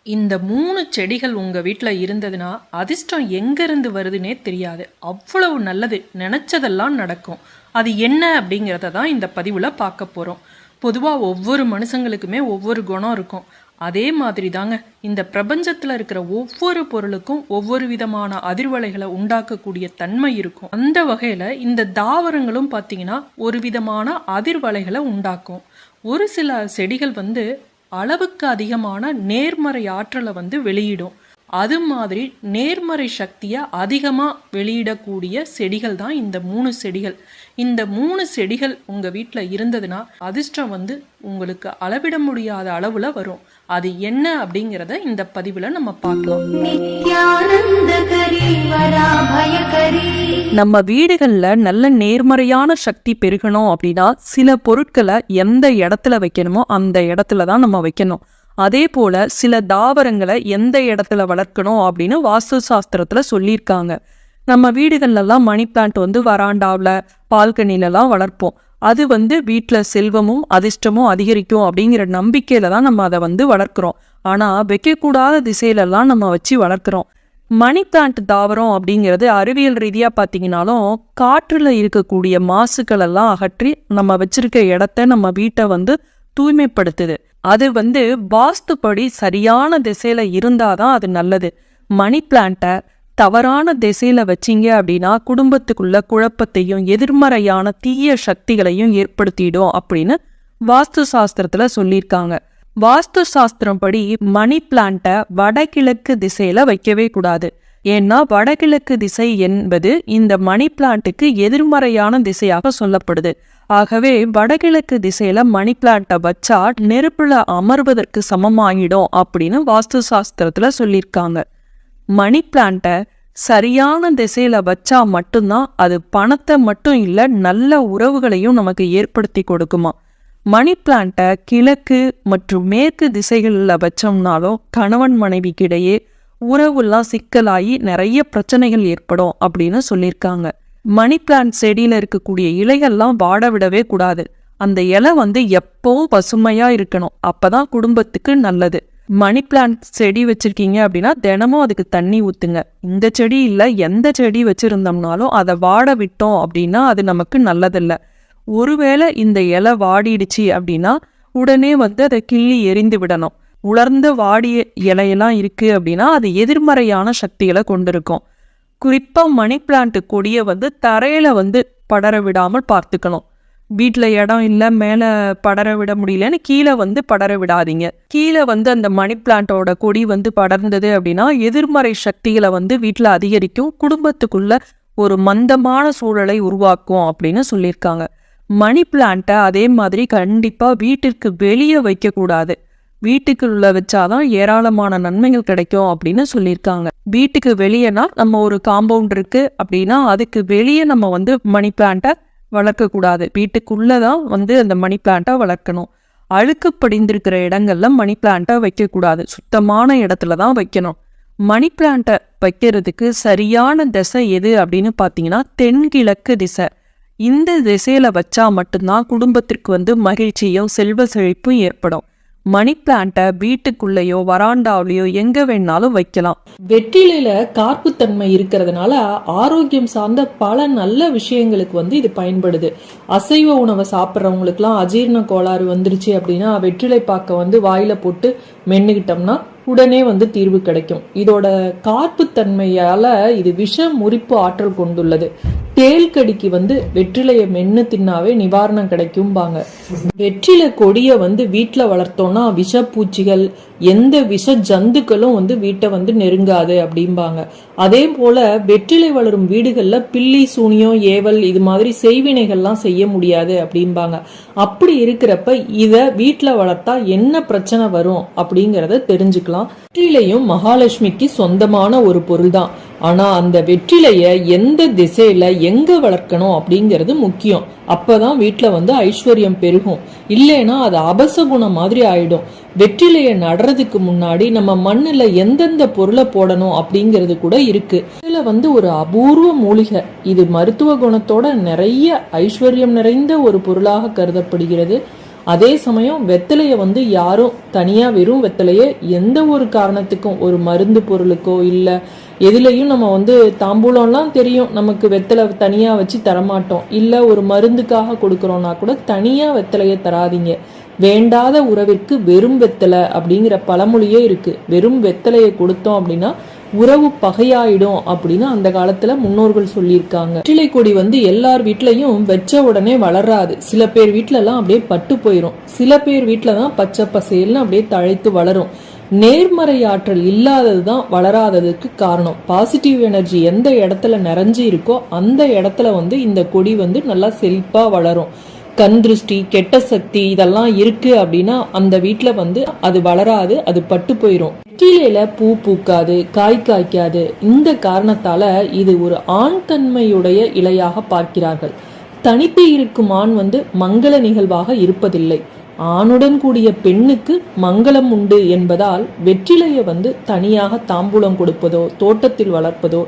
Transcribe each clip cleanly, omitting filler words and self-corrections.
இந்த 3 செடிகள் உங்க வீட்ல இருந்ததுன்னா, அதிர்ஷ்டம் எங்கேருந்து வருதுன்னே தெரியாது. அவ்வளவு நல்லது. நெனச்சதெல்லாம் நடக்கும். அது என்ன அப்படிங்கிறத தான் இந்த பதிவுல பார்க்க போறோம். பொதுவா ஒவ்வொரு மனுஷங்களுக்குமே ஒவ்வொரு குணம் இருக்கும். அதே மாதிரி தாங்க இந்த பிரபஞ்சத்துல இருக்கிற ஒவ்வொரு பொருளுக்கும் ஒவ்வொரு விதமான அதிர்வலைகளை உண்டாக்கக்கூடிய தன்மை இருக்கும். அந்த வகையில இந்த தாவரங்களும் பார்த்தீங்கன்னா ஒரு விதமான அதிர்வலைகளை உண்டாக்கும். ஒரு சில செடிகள் அளவுக்கு அதிகமான நேர்மறை ஆற்றலை வெளியிடும். அது மாதிரி நேர்மறை சக்தியை அதிகமாக வெளியிடக்கூடிய செடிகள் தான் இந்த 3 செடிகள். இந்த 3 செடிகள் உங்கள் வீட்டில் இருந்ததுன்னா அதிர்ஷ்டம் உங்களுக்கு அளவிட முடியாத அளவில் வரும். அது என்ன அப்படிங்கிறத இந்த பதிவில் நம்ம பார்க்கலாம். நம்ம வீடுகளில் நல்ல நேர்மறையான சக்தி பெருகணும் அப்படின்னா சில பொருட்களை எந்த இடத்துல வைக்கணுமோ அந்த இடத்துல தான் நம்ம வைக்கணும். அதே போல சில தாவரங்களை எந்த இடத்துல வளர்க்கணும் அப்படின்னு வாஸ்து சாஸ்திரத்துல சொல்லியிருக்காங்க. நம்ம வீடுகள்லாம் மணி பிளான்ட் வராண்டாவில் பால்கனிலலாம் வளர்ப்போம். அது வீட்டில் செல்வமும் அதிர்ஷ்டமும் அதிகரிக்கும் அப்படிங்கிற நம்பிக்கையில தான் நம்ம அதை வளர்க்குறோம். ஆனால் வைக்கக்கூடாத திசையிலலாம் நம்ம வச்சு வளர்க்குறோம். மணி பிளான்ட் தாவரம் அப்படிங்கிறது அறிவியல் ரீதியாக பார்த்தீங்கன்னாலும் காற்றில் இருக்கக்கூடிய மாசுக்கள் எல்லாம் அகற்றி நம்ம வச்சிருக்க இடத்த நம்ம வீட்டை தூய்மைப்படுத்துது. அது வாஸ்துப்படி சரியான திசையில இருந்தாதான் அது நல்லது. மணி பிளான்ட்டை தவறான திசையில வச்சிங்க அப்படின்னா குடும்பத்துக்குள்ள குழப்பத்தையும் எதிர்மறையான தீய சக்திகளையும் ஏற்படுத்திடும் அப்படின்னு வாஸ்து சாஸ்திரத்துல சொல்லியிருக்காங்க. வாஸ்து சாஸ்திரம் படி மணி பிளான்ட்டை வடகிழக்கு திசையில வைக்கவே கூடாது. ஏன்னா வடகிழக்கு திசை என்பது இந்த மணி பிளான்ட்டுக்கு எதிர்மறையான திசையாக சொல்லப்படுது. ஆகவே வடகிழக்கு திசையில மணி பிளான்ட்டை வச்சா நெருப்புல அமர்வதற்கு சமமாகிடும் அப்படின்னு வாஸ்து சாஸ்திரத்துல சொல்லியிருக்காங்க. மணி பிளான்ட்டை சரியான திசையில வச்சா மட்டும்தான் அது பணத்தை மட்டும் இல்லை நல்ல உறவுகளையும் நமக்கு ஏற்படுத்தி கொடுக்குமா. மணி பிளான்ட்டை கிழக்கு மற்றும் மேற்கு திசைகளில் வச்சோம்னாலும் கணவன் மனைவிக்கிடையே உறவுலாம் சிக்கலாகி நிறைய பிரச்சனைகள் ஏற்படும் அப்படின்னு சொல்லியிருக்காங்க. மணி பிளான்ட் செடியில இருக்கக்கூடிய இலைகள்லாம் வாட விடவே கூடாது. அந்த இலை எப்பவும் பசுமையா இருக்கணும். அப்பதான் குடும்பத்துக்கு நல்லது. மணி பிளான்ட் செடி வச்சிருக்கீங்க அப்படின்னா தினமும் அதுக்கு தண்ணி ஊத்துங்க. இந்த செடி இல்லை எந்த செடி வச்சிருந்தோம்னாலும் அதை வாட விட்டோம் அப்படின்னா அது நமக்கு நல்லதில்லை. ஒருவேளை இந்த இலை வாடிடுச்சு அப்படின்னா உடனே அதை கிள்ளி எரிந்து விடணும். உலர்ந்த வாடிய இலையெல்லாம் இருக்கு அப்படின்னா அது எதிர்மறையான சக்திகளை கொண்டிருக்கும். குறிப்பா மணி பிளான்ட் கொடியை தரையில படர விடாமல் பார்த்துக்கணும். வீட்டுல இடம் இல்லை மேல படர விட முடியலன்னு கீழே படர விடாதீங்க. கீழே அந்த மணி பிளான்ட்டோட கொடி படர்ந்தது அப்படின்னா எதிர்மறை சக்திகளை வீட்டுல அதிகரிக்கும். குடும்பத்துக்குள்ள ஒரு மந்தமான சூழலை உருவாக்கும் அப்படின்னு சொல்லியிருக்காங்க. மணி பிளான்ட்டை அதே மாதிரி கண்டிப்பா வீட்டிற்கு வெளியே வைக்க கூடாது. வீட்டுக்குள்ள வச்சாதான் ஏராளமான நன்மைகள் கிடைக்கும் அப்படின்னு சொல்லியிருக்காங்க. வீட்டுக்கு வெளியேனா நம்ம ஒரு காம்பவுண்ட் இருக்கு அப்படின்னா அதுக்கு வெளியே நம்ம மணி பிளான்ட்டை வளர்க்கக்கூடாது. வீட்டுக்குள்ளதான் அந்த மணி பிளான்ட்டை வளர்க்கணும். அழுக்கு படிந்திருக்கிற இடங்கள்ல மணி பிளான்ட்டை வைக்கக்கூடாது. சுத்தமான இடத்துல தான் வைக்கணும். மணி பிளான்ட்டை வைக்கிறதுக்கு சரியான திசை எது அப்படின்னு பார்த்தீங்கன்னா தென்கிழக்கு திசை. இந்த திசையில வச்சா மட்டும்தான் குடும்பத்திற்கு மகிழ்ச்சியும் செல்வ செழிப்பும் ஏற்படும். மணி பிளான்ட்டை வீட்டுக்குள்ளேயோ வராண்டாவிலையோ எங்க வேணாலும் வைக்கலாம். வெற்றிலையில கார்ப்புத்தன்மை இருக்கிறதுனால ஆரோக்கியம் சார்ந்த பல நல்ல விஷயங்களுக்கு இது பயன்படுது. அசைவ உணவை சாப்பிட்றவங்களுக்குலாம் அஜீரண கோளாறு வந்துருச்சு அப்படின்னா வெற்றிலை பாக்க வாயில போட்டு மென்னுகிட்டோம்னா உடனே தீர்வு கிடைக்கும். இதோட கார்ப்புத்தன்மையால இது விஷ முறிப்பு ஆற்றல் கொண்டுள்ளது. தேல் கடிக்கு வெற்றிலையை மென்னு தின்னாவே நிவாரணம் கிடைக்கும்பாங்க. வெற்றிலை கொடிய வீட்டுல வளர்த்தோம்னா விஷப்பூச்சிகள் எந்த விஷ ஜந்துக்களும் வீட்டை நெருங்காது அப்படிம்பாங்க. அதே போல வெற்றிலை வளரும் வீடுகள்ல பில்லி சூனியம் ஏவல் இது மாதிரி செய்வினைகள்லாம் செய்ய முடியாது அப்படிம்பாங்க. அப்படி இருக்கிறப்ப இத வீட்டுல வளர்த்தா என்ன பிரச்சனை வரும் அப்படிங்கறத தெரிஞ்சுக்கலாம். வெற்றிலையும் மகாலட்சுமிக்கு சொந்தமான ஒரு பொருள் தான். ஆனா அந்த வெற்றிலைய எந்த திசையில எங்க வளர்க்கணும் அப்படிங்கிறது முக்கியம். அப்பதான் வீட்டுல ஐஸ்வர்யம் பெருகும். இல்லைன்னா அது அபசகுணம் மாதிரி ஆயிடும். வெற்றிலைய நடுறதுக்கு முன்னாடி நம்ம மண்ணுல எந்தெந்த பொருளை போடணும் அப்படிங்கிறது கூட இருக்கு. இதுல ஒரு அபூர்வ மூலிகை. இது மருத்துவ குணத்தோட நிறைய ஐஸ்வர்யம் நிறைந்த ஒரு பொருளாக கருதப்படுகிறது. அதே சமயம் வெத்தலையை வந்து யாரும் தனியா வெறும் வெத்தலையை எந்த ஒரு காரணத்துக்கும் ஒரு மருந்து பொருளுக்கோ இல்ல எதுலையும் நம்ம வந்து தாம்பூலம்லாம் தெரியும், நமக்கு வெத்தலை தனியா வச்சு தரமாட்டோம். இல்ல ஒரு மருந்துக்காக கொடுக்கறோம்னா கூட தனியா வெத்தலையை தராதீங்க. வேண்டாத உறவிற்கு வெறும் வெத்தலை அப்படிங்கிற பழமொழியே இருக்கு. வெறும் வெத்தலையை கொடுத்தோம் அப்படின்னா உறவு பகையாயிடும் அப்படின்னு அந்த காலத்துல முன்னோர்கள் சொல்லியிருக்காங்க. வெற்றிலை கொடி வந்து எல்லார் வீட்லயும் வச்ச உடனே வளராது. சில பேர் வீட்டுல எல்லாம் அப்படியே பட்டு போயிரும். சில பேர் வீட்டுலதான் பச்சை பசேல்னு அப்படியே தழைத்து வளரும். நேர்மறை ஆற்றல் இல்லாததுதான் வளராததுக்கு காரணம். பாசிட்டிவ் எனர்ஜி எந்த இடத்துல நிறைஞ்சு இருக்கோ அந்த இடத்துல வந்து இந்த கொடி வந்து நல்லா செழிப்பா வளரும். கண் திருஷ்டி, கெட்ட சக்தி இதெல்லாம் இருக்கு அப்படின்னா அந்த வீட்டுல வந்து அது வளராது, அது பட்டு போயிரும். வெற்றிலையில பூ பூக்காது, காய் காய்க்காது. இந்த காரணத்தால இது ஒரு ஆண் தன்மையுடைய இலையாக பார்க்கிறார்கள். தனித்து இருக்கும் ஆண் வந்து மங்கள நிகழ்வாக இருப்பதில்லை. ஆணுடன் கூடிய பெண்ணுக்கு மங்களம் உண்டு என்பதால் வெற்றிலையை வந்து தனியாக தாம்பூலம் கொடுப்பதோ தோட்டத்தில் வளர்ப்பதோ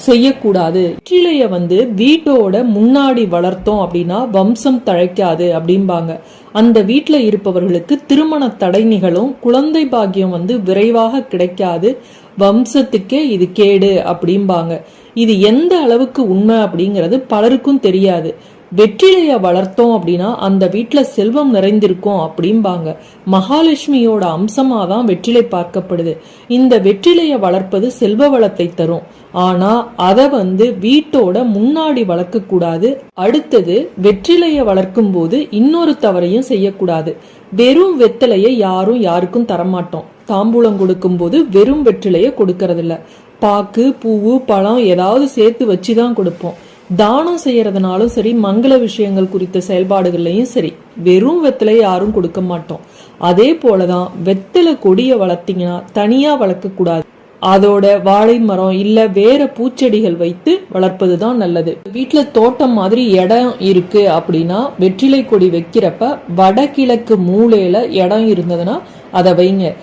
செய்யக்கூடாது. வெற்றிலையை வந்து வீட்டோட முன்னாடி வளர்த்தோம் அப்படின்னா வம்சம் தழைக்காது அப்படிம்பாங்க. அந்த வீட்டுல இருப்பவர்களுக்கு திருமண தடை நிகழும், குழந்தை பாக்கியம் வந்து விரைவாக கிடைக்காது, வம்சத்துக்கே இது கேடு அப்படிம்பாங்க. இது எந்த அளவுக்கு உண்மை அப்படிங்கிறது பலருக்கும் தெரியாது. வெற்றிலைய வளர்த்தோம் அப்படின்னா அந்த வீட்டுல செல்வம் நிறைந்திருக்கும் அப்படிம்பாங்க. மகாலட்சுமியோட அம்சமா தான் வெற்றிலை பார்க்கப்படுது. இந்த வெற்றிலைய வளர்ப்பது செல்வ வளத்தை தரும். ஆனா அத வந்து வீட்டோட முன்னாடி வளர்க்க கூடாது. அடுத்தது வெற்றிலைய வளர்க்கும் போது இன்னொரு தவறையும் செய்யக்கூடாது. வெறும் வெற்றிலைய யாரும் யாருக்கும் தரமாட்டோம். தாம்பூலம் கொடுக்கும் போது வெறும் வெற்றிலைய கொடுக்கறது இல்ல. பாக்கு, பூவு, பழம் ஏதாவது சேர்த்து வச்சுதான் கொடுப்போம். தானம் செய்யறதுனாலும் சரி, மங்கள விஷயங்கள் குறித்த செயல்பாடுகள்லையும் சரி, வெறும் வெத்தலை யாரும் கொடுக்க மாட்டோம். அதே போலதான் வெத்தலை கொடிய வளர்த்தீங்கன்னா தனியா வளர்க்க கூடாது. அதோட வாழை மரம் இல்ல வேற பூச்செடிகள் வைத்து வளர்ப்பதுதான் நல்லது. வீட்டுல தோட்டம் மாதிரி இடம் இருக்கு அப்படின்னா வெற்றிலை கொடி வைக்கிறப்ப வடகிழக்கு மூலையில இடம் இருந்ததுன்னா அதை வைங்க.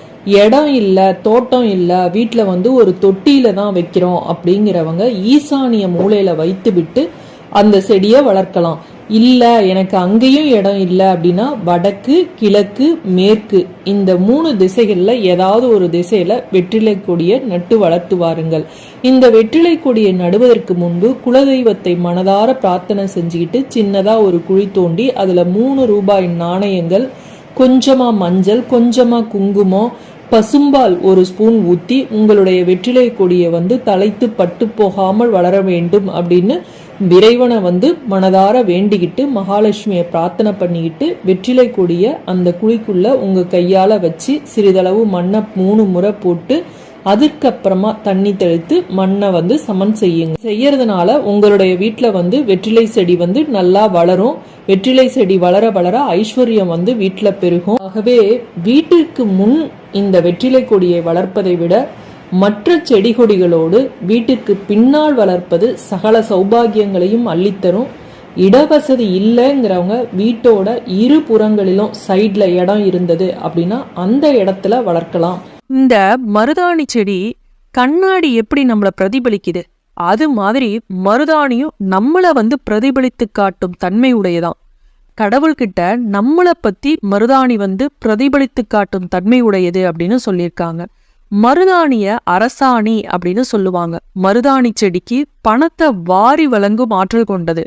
இடம் இல்ல, தோட்டம் இல்ல, வீட்டுல வந்து ஒரு தொட்டியில தான் வைக்கிறோம் அப்படிங்கிறவங்க ஈசானிய மூலையில வைத்து விட்டு அந்த செடியை வளர்க்கலாம். இல்ல எனக்கு அங்கேயும் இடம் இல்ல அப்படின்னா வடக்கு, கிழக்கு, மேற்கு இந்த 3 திசைகள்ல ஏதாவது ஒரு திசையில வெற்றிலை கொடியை நட்டு வளர்த்து வாருங்கள். இந்த வெற்றிலை கொடியை நடுவதற்கு முன்பு குலதெய்வத்தை மனதார பிரார்த்தனை செஞ்சுக்கிட்டு சின்னதா ஒரு குழி தோண்டி அதுல 3 ரூபாய் நாணயங்கள், கொஞ்சமா மஞ்சள், கொஞ்சமா குங்குமம், பசும்பால் 1 ஸ்பூன் ஊத்தி உங்களுடைய வெற்றிலை கொடியை வந்து தலைத்து பட்டு போகாமல் வளர வேண்டும் அப்படின்னு இறைவனை வந்து மனதார வேண்டிக்கிட்டு மகாலட்சுமியை பிரார்த்தனை பண்ணிக்கிட்டு வெற்றிலை கொடியை அந்த குழிக்குள்ள உங்க கையால வச்சு சிறிதளவு மண்ணை 3 முறை போட்டு அதுக்கப்புறமா தண்ணி தெளித்து மண்ணை வந்து சமன் செய்யுங்க. செய்யறதுனால உங்களுடைய வீட்டுல வந்து வெற்றிலை செடி வந்து நல்லா வளரும். வெற்றிலை செடி வளர வளர ஐஸ்வர்யம் வந்து வீட்டுல பெருகும். ஆகவே வீட்டிற்கு முன் இந்த வெற்றிலை கொடியை வளர்ப்பதை விட மற்ற செடி கொடிகளோடு வீட்டிற்கு பின்னால் வளர்ப்பது சகல சௌபாகியங்களையும் அள்ளித்தரும். இடவசதி இல்லைங்கிறவங்க வீட்டோட 2 புறங்களிலும் சைட்ல இடம் இருந்தது அப்படின்னா அந்த இடத்துல வளர்க்கலாம். இந்த மருதாணி செடி கண்ணாடி எப்படி நம்மளை பிரதிபலிக்குது, அது மாதிரி மருதாணியும் நம்மளை வந்து பிரதிபலித்து காட்டும் தன்மை உடையதான். கடவுள்கிட்ட நம்மளை பத்தி மருதாணி வந்து பிரதிபலித்து காட்டும் தன்மை உடையது அப்படின்னு சொல்லியிருக்காங்க. மருதாணிய அரசாணி அப்படின்னு சொல்லுவாங்க. மருதாணி செடிக்கு பணத்தை வாரி வழங்கும் ஆற்றல் கொண்டது.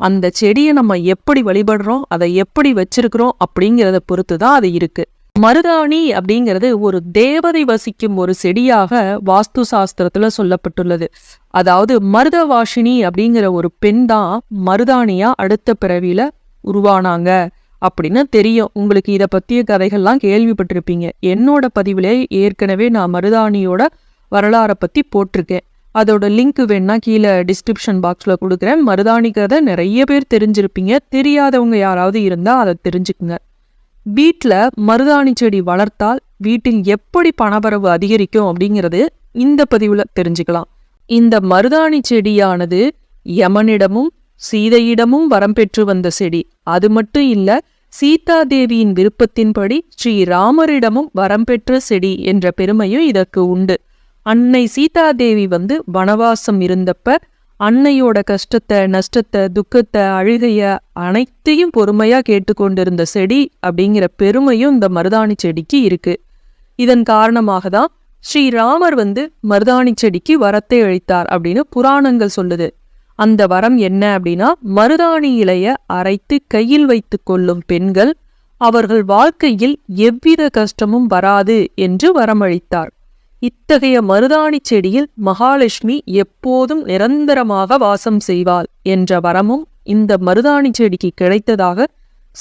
அந்த செடியை நம்ம எப்படி வழிபடுறோம், அதை எப்படி வச்சிருக்கிறோம் அப்படிங்கிறத பொறுத்து தான் அது இருக்கு. மருதாணி அப்படிங்கிறது ஒரு தேவதை வசிக்கும் ஒரு செடியாக வாஸ்து சாஸ்திரத்துல சொல்லப்பட்டுள்ளது. அதாவது மருதவாஷினி அப்படிங்கிற ஒரு பெண் தான் மருதாணியா அடுத்த பிறவியில உருவானாங்க அப்படின்னு தெரியும். உங்களுக்கு இதை பற்றிய கதைகள்லாம் கேள்விப்பட்டிருப்பீங்க. என்னோட பதிவிலே ஏற்கனவே நான் மருதாணியோட வரலாறை பற்றி போட்டிருக்கேன். அதோட லிங்க் வேணா கீழே டிஸ்கிரிப்ஷன் பாக்ஸில் கொடுக்குறேன். மருதாணி கதை நிறைய பேர் தெரிஞ்சிருப்பீங்க. தெரியாதவங்க யாராவது இருந்தால் அதை தெரிஞ்சுக்குங்க. வீட்டில் மருதாணி செடி வளர்த்தால் வீட்டில் எப்படி பணவரவு அதிகரிக்கும் அப்படிங்கிறது இந்த பதிவில் தெரிஞ்சுக்கலாம். இந்த மருதாணி செடியானது யமனிடமும் சீதையிடமும் வரம் பெற்று வந்த செடி. அது மட்டும் இல்ல, சீதாதேவியின் விருப்பத்தின்படி ஸ்ரீராமரிடமும் வரம் பெற்ற செடி என்ற பெருமையும் இதற்கு உண்டு. அன்னை சீதாதேவி வந்து வனவாசம் இருந்தப்ப அன்னையோட கஷ்டத்தை, நஷ்டத்தை, துக்கத்தை, அழுகைய அனைத்தையும் பொறுமையா கேட்டுக்கொண்டிருந்த செடி அப்படிங்கிற பெருமையும் இந்த மருதாணி செடிக்கு இருக்கு. இதன் காரணமாக தான் ஸ்ரீராமர் மருதாணி செடிக்கு வரத்தை அளித்தார் அப்படின்னு புராணங்கள் சொல்லுது. அந்த வரம் என்ன அப்படின்னா, மருதாணி இலைய அரைத்து கையில் வைத்து கொள்ளும் பெண்கள் அவர்கள் வாழ்க்கையில் எவ்வித கஷ்டமும் வராது என்று வரமளித்தார். இத்தகைய மருதாணி செடியில் மகாலட்சுமி எப்போதும் நிரந்தரமாக வாசம் செய்வாள் என்ற வரமும் இந்த மருதாணி செடிக்கு கிடைத்ததாக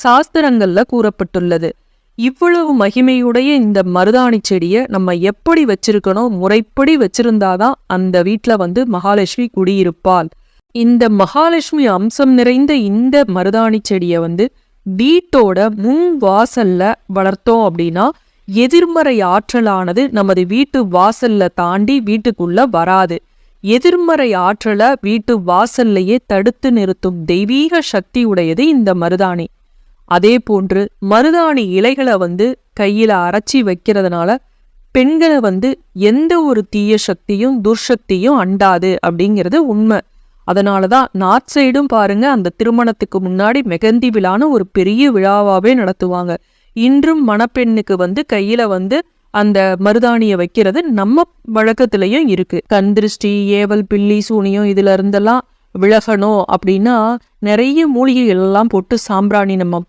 சாஸ்திரங்கள்ல கூறப்பட்டுள்ளது. இவ்வளவு மகிமையுடைய இந்த மருதாணி செடியை நம்ம எப்படி வச்சிருக்கணும், முறைப்படி வச்சிருந்தாதான் அந்த வீட்டில் மகாலட்சுமி குடியிருப்பாள். இந்த மகாலட்சுமி அம்சம் நிறைந்த இந்த மருதாணி செடியை வீட்டோட முன் வாசல்ல வளர்த்தோம் அப்படின்னா எதிர்மறை ஆற்றலானது நமது வீட்டு வாசல்ல தாண்டி வீட்டுக்குள்ள வராது. எதிர்மறை ஆற்றலை வீட்டு வாசல்லையே தடுத்து நிறுத்தும் தெய்வீக சக்தி உடையது இந்த மருதாணி. அதே போன்று மருதாணி இலைகளை கையில அரைச்சி வைக்கிறதுனால பெண்களை எந்த ஒரு தீய சக்தியும் துர்சக்தியும் அண்டாது அப்படிங்கிறது உண்மை. அதனாலதான் நார்த் சைடும் பாருங்க, அந்த திருமணத்துக்கு முன்னாடி மெகந்தி விழான்னு ஒரு பெரிய விழாவாவே நடத்துவாங்க. இன்றும் மணப்பெண்ணுக்கு கையில அந்த மருதாணியை வைக்கிறது நம்ம வழக்கத்திலையும் இருக்கு. கண் திருஷ்டி, ஏவல், பில்லி, சூனியம் இதுல இருந்தெல்லாம் விலகணும் அப்படின்னா நிறைய மூலிகைகள் எல்லாம் போட்டு சாம்பிராணி நம்ம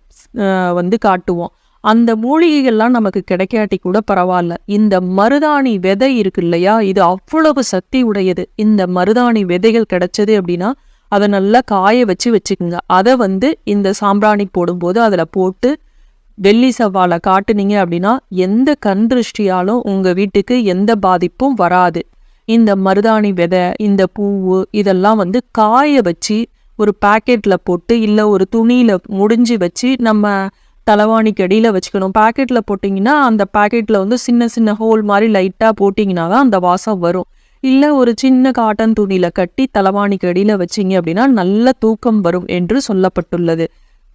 காட்டுவோம். அந்த மூலிகைகள்லாம் நமக்கு கிடைக்காட்டி கூட பரவாயில்ல, இந்த மருதாணி விதை இருக்கு இல்லையா, இது அவ்வளவு சக்தி உடையது. இந்த மருதாணி விதைகள் கிடைச்சது அப்படின்னா அதை நல்லா காய வச்சுக்குங்க. அதை இந்த சாம்பிராணி போடும்போது அதில் போட்டு வெள்ளி செவ்வாழை காட்டுனீங்க அப்படின்னா எந்த கண் திருஷ்டியாலும் உங்க வீட்டுக்கு எந்த பாதிப்பும் வராது. இந்த மருதாணி விதை, இந்த பூவு இதெல்லாம் காய வச்சு ஒரு பாக்கெட்ல போட்டு இல்ல ஒரு துணியில முடிஞ்சு வச்சு நம்ம தலைவாணிக்கு அடியில வச்சுக்கணும். பாக்கெட்ல போட்டிங்கன்னா அந்த பாக்கெட்ல சின்ன சின்ன ஹோல் மாதிரி லைட்டா போட்டிங்கன்னா தான் அந்த வாசம் வரும். இல்ல ஒரு சின்ன காட்டன் துணியில கட்டி தலைவாணிக்கு அடியில வச்சிங்க அப்படின்னா நல்ல தூக்கம் வரும் என்று சொல்லப்பட்டுள்ளது.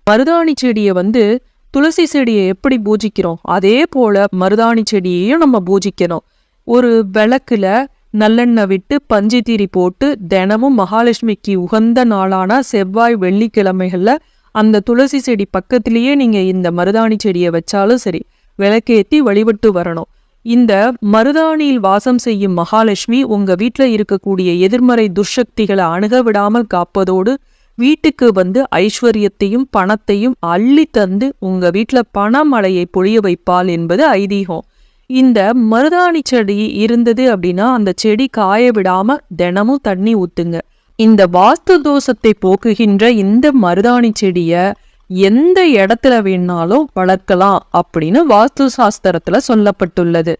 மருதாணி செடியை துளசி செடியை எப்படி பூஜிக்கிறோம் அதே போல மருதாணி செடியையும் நம்ம பூஜிக்கணும். ஒரு விளக்குல நல்லெண்ணெய் விட்டு பஞ்சு திரி போட்டு தினமும் மகாலட்சுமிக்கு உகந்த நாளான செவ்வாய் வெள்ளிக்கிழமைகள்ல அந்த துளசி செடி பக்கத்திலேயே நீங்க இந்த மருதாணி செடியை வச்சாலும் சரி, விளக்கேத்தி வழிபட்டு வரணும். இந்த மருதாணியில் வாசம் செய்யும் மகாலட்சுமி உங்க வீட்டுல இருக்கக்கூடிய எதிர்மறை துர்சக்திகளை அணுக விடாமல் காப்பதோடு வீட்டுக்கு ஐஸ்வர்யத்தையும் பணத்தையும் அள்ளி தந்து உங்க வீட்டுல பணமழையை பொழிய வைப்பாள் என்பது ஐதீகம். இந்த மருதாணி செடி இருந்தது அப்படின்னா அந்த செடி காய விடாம தினமும் தண்ணி ஊத்துங்க. இந்த வாஸ்து தோஷத்தை போக்குகின்ற இந்த மருதாணி செடிய எந்த இடத்துல வேணாலும் வளர்க்கலாம் அப்படின்னு வாஸ்து சாஸ்திரத்துல சொல்லப்பட்டுள்ளது.